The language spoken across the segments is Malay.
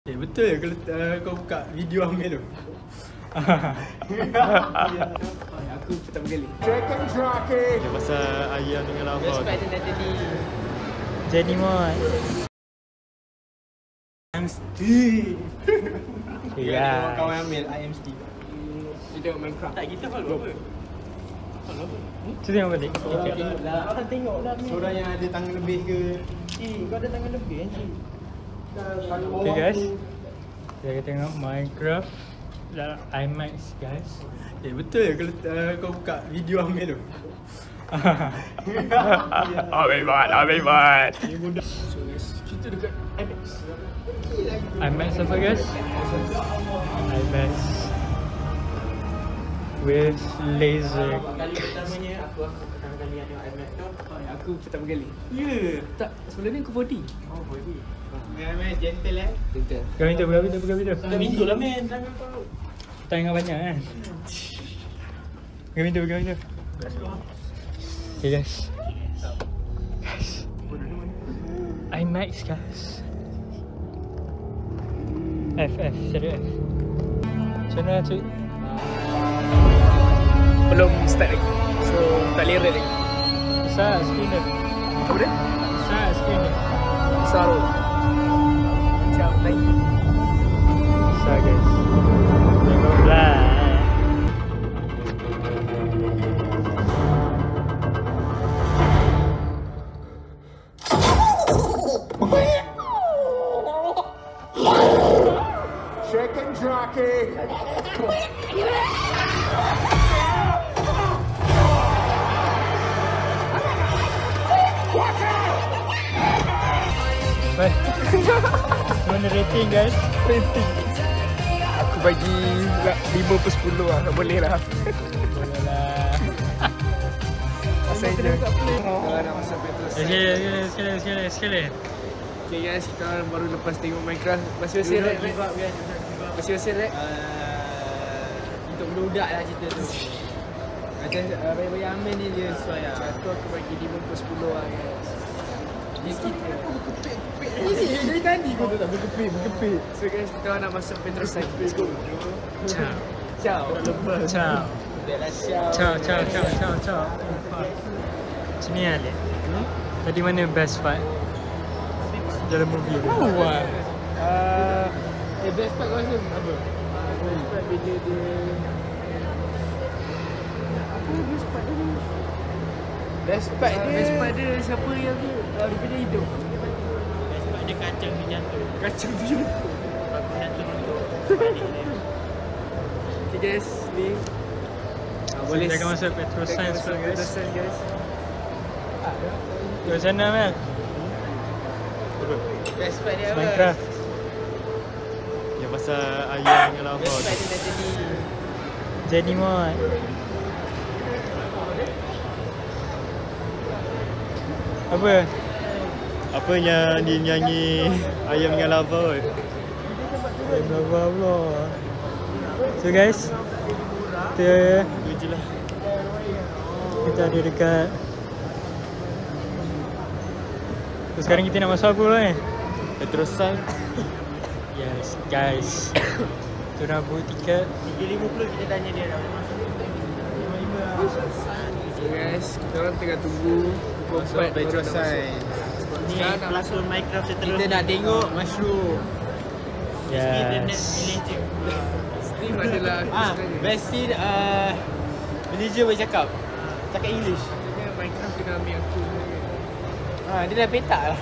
Betul kalau kau buka video Amir tu. Aku pertama kali. Dia pasal ayam dengan lava. Sebab dia nak Jadi mod. I'm Steve. Ya. Kawan Amir, I am Steve. Dia tengok Minecraft. Tak kita follow apa? Tu tengok balik. Tengoklah. Orang tengok lah ni. Seorang yang ada tangan lebih ke? Kau ada tangan lebih kan Cik? Okay guys, kita akan tengok Minecraft dalam IMAX guys. Betul kalau kau buka video Amir tu. Ambil bat. So guys, cerita dekat IMAX. IMAX apa guys? IMAX with laser. Kali pertamanya aku pertama kali yang tengok IMAX tu. Aku pertama kali. Ya. Tak, sebelum ni aku 4D. Oh boleh. IMAX gentle Betul. Buka pintu. Buka pintu lah men. Tangan kau. Tak ingat banyak kan? Buka pintu. Okay guys. IMAX guys. F, serius F. Macam mana cik? Belum start lagi. So, tak lera lagi. Besar screen dia. Apa dia? Besar screen dia. Besar tu. Macam naik. Besar guys. Tengoklah. Chicken jockey. Baik. Mana rating guys? Rating. Aku bagi 5/10 lah. Tak boleh lah. Bolehlah. Asal je. Kalau nak masuk Petrus. Sekali. Okay guys, kita orang baru lepas tengok Minecraft. Masih rap. Masih rap. Untuk budak lah cerita tu. Macam Bayi Amin ni dia sesuai lah. Aku bagi 5/10 lah guys. Dia kita. Dari tadi kau tak berkepit. So guys, kita orang nak masuk Petrus lagi. Let's go. Ciao. Ciao. Ciao. Ciao. Ciao. Sini ya, Lek. Tadi mana best part? Dalam movie tu. Best part kau rasa apa? Best part bila dia... Apa best part dia? Best part dia siapa yang dia daripada hidup? Best part dia kacang tu jatuh. Kacang tu je. Aku nak turun tu. Okay guys, ni boleh Kita akan masuk Petrus Science pula guys. Petrus Science guys. Di sana Mel. Best part dia apa? Minecraft. Dia pasal ayam dengan lava. Best part dia nak Jadi mod. Apa? Apa yang dinyanyi ayam dengan lava? Blah blah. So guys, kita Itu je lah. ada dekat. So, sekarang kita nak masuk apa lah ni? Petrosan. Yes guys. Kita nak buat tiket. 350 kita tanya dia dah masuk. So guys, kita orang tengah tunggu pukul 4 Petrus Science. Ni pelakon Minecraft seterusnya. Kita nak tengok mushroom. Internet Yes. village. Steve adalah Best scene villager boleh cakap English. Katanya Minecraft kena ambil aku. Dia dah petak lah.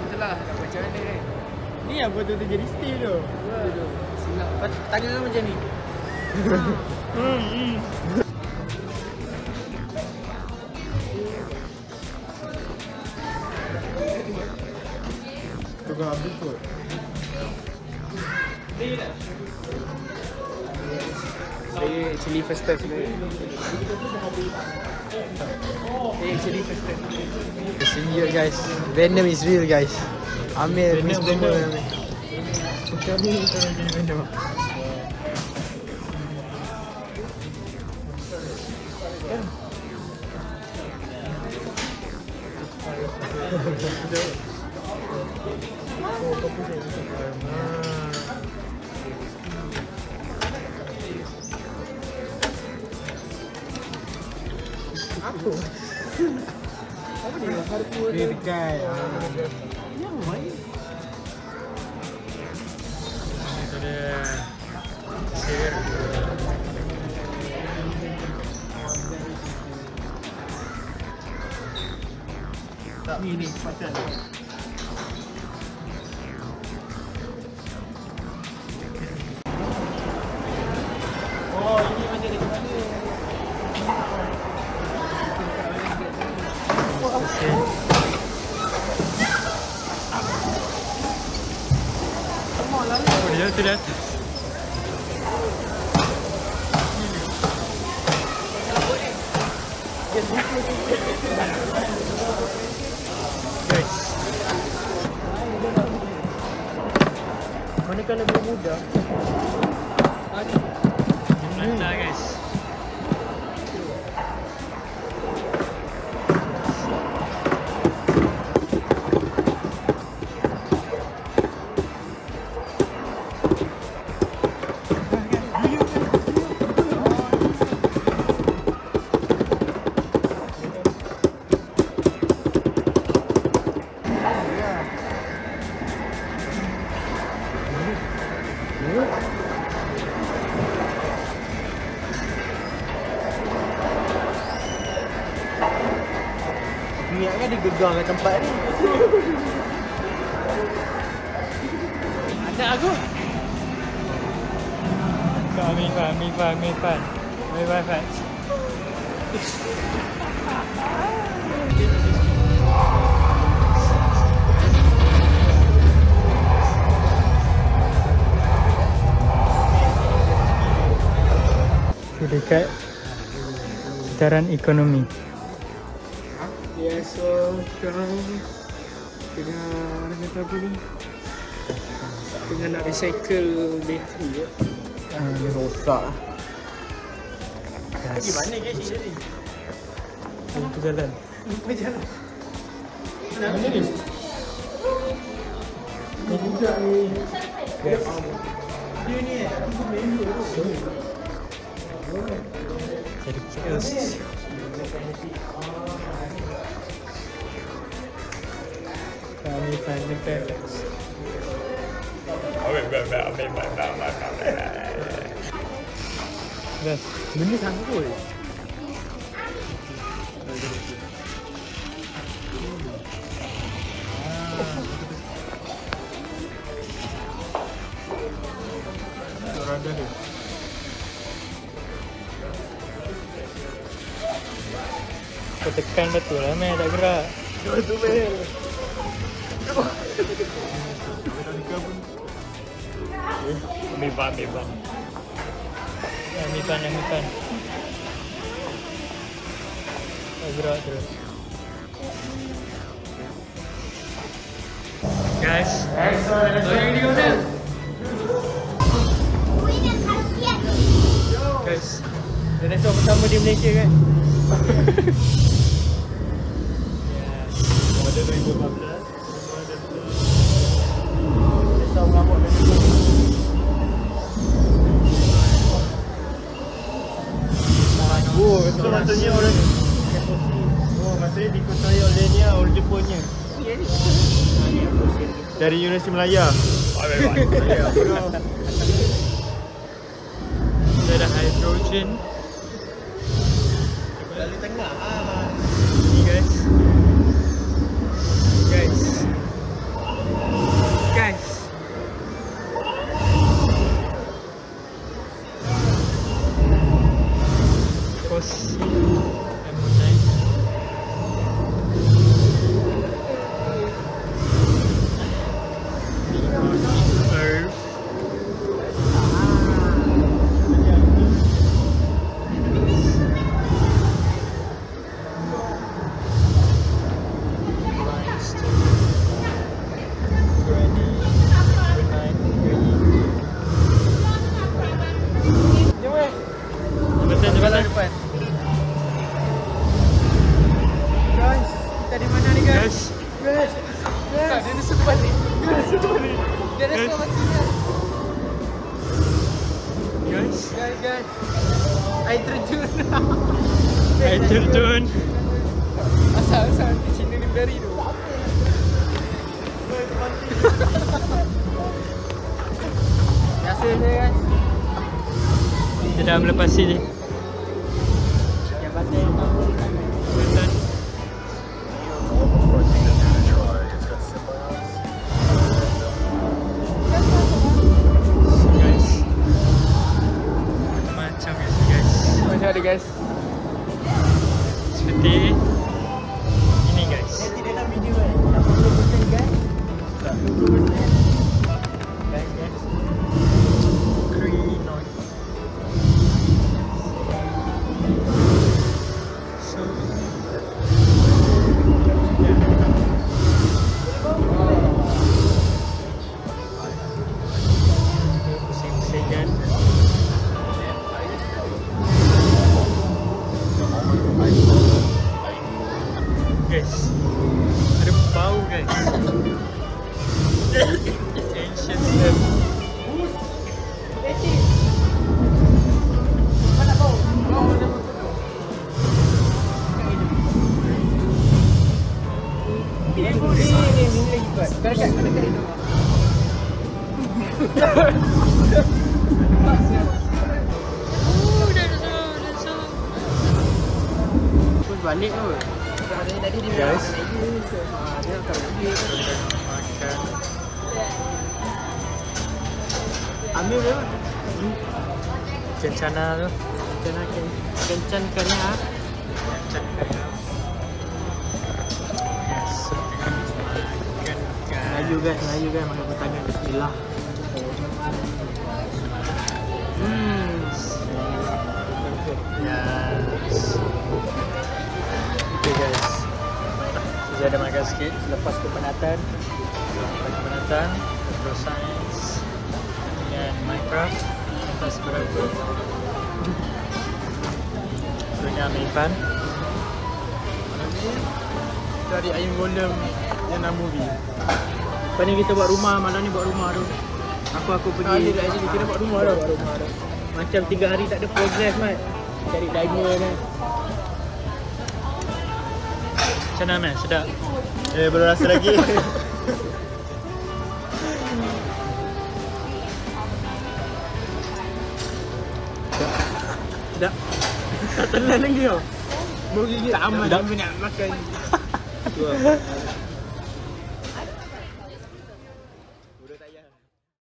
Itulah nak macam mana kan. Ni yang betul-betul jadi Steve tu. Silap. Tangan kau macam ni. Tukar habis kot. Saya actually first time sebenarnya. See you guys. Venom is real guys. Amir miss Venom. Kami jadi Venom. Apa? Apa dia? Harpu Dia dekat. yang main. Itu dia. Sir. Ni pasal. Oh, ini macam dekat mana? Oh, dia tu dah atas. Guys, Manakah lebih mudah? dia melantar guys. Minyak kan dia gegar kat tempat ni. Anak aku. Faham. Dekat sekitaran ekonomi. Ya, so sekarang tengah kata apa ni? Tengah nak recycle bateri je. Dia rosak. Pergi Mana guys ni? Itu jalan. Berjalan. Mana ni? Ni juga ni. Yes. Dia ni aku member tu. Jadi chaos. Kami pandai. Guys, benda sangkut. Rada dia. Kau tekan betul lah Mel, tak gerak. Betul Mel. Ambil ban. Ambil ban. Tak gerak terus. Guys, yang di mana? Guys, Dinosaur pertama di Malaysia kan? yes. Pada 2014 Dinosaur mengamuk dinosaur. So maksudnya orang maksudnya dikuasai oleh ni lah, orang Jepunnya. Dari Universiti Melaya. Dia ada hydrogen. Dari tengah Ni guys. Fosil ammonite. Earth. Guys. Air terjun. Air terjun. Asal nanti Cina ni berlari tu. Biasa je guys. Kita dah melepasi Jambatan. jambatan. Guys, macam biasa guys. Macam ada guys. Seperti ini guys. Tidak nak video kan. 80% guys. 20%. Guys. Green on. So, pusing-pusing kan. Guys, ada bau guys. Ancient stuff. Balik tu. Guys, Dia akan balik. makan. Ambil dia. Kencana tu. Kencan kena. Kencana. Yes, tengah makan guys. Melayu guys makan tangan bismillah. Yes. Okay guys, saya ada makan sikit Lepas kepenatan. Pro Science dengan Minecraft. Entah seberapa. Punya Amipan. Cari ayam golem yang nak movie. Lepas ni kita buat rumah, malam ni buat rumah tu. Aku pergi. Kita buat rumah dah. Macam 3 hari tak ada progress Mat. Cari diamond kan. Macam mana man? Sedap? Belum rasa lagi. Tak. Tak telan lagi tau. Mau gigit aman. Tak nak makan.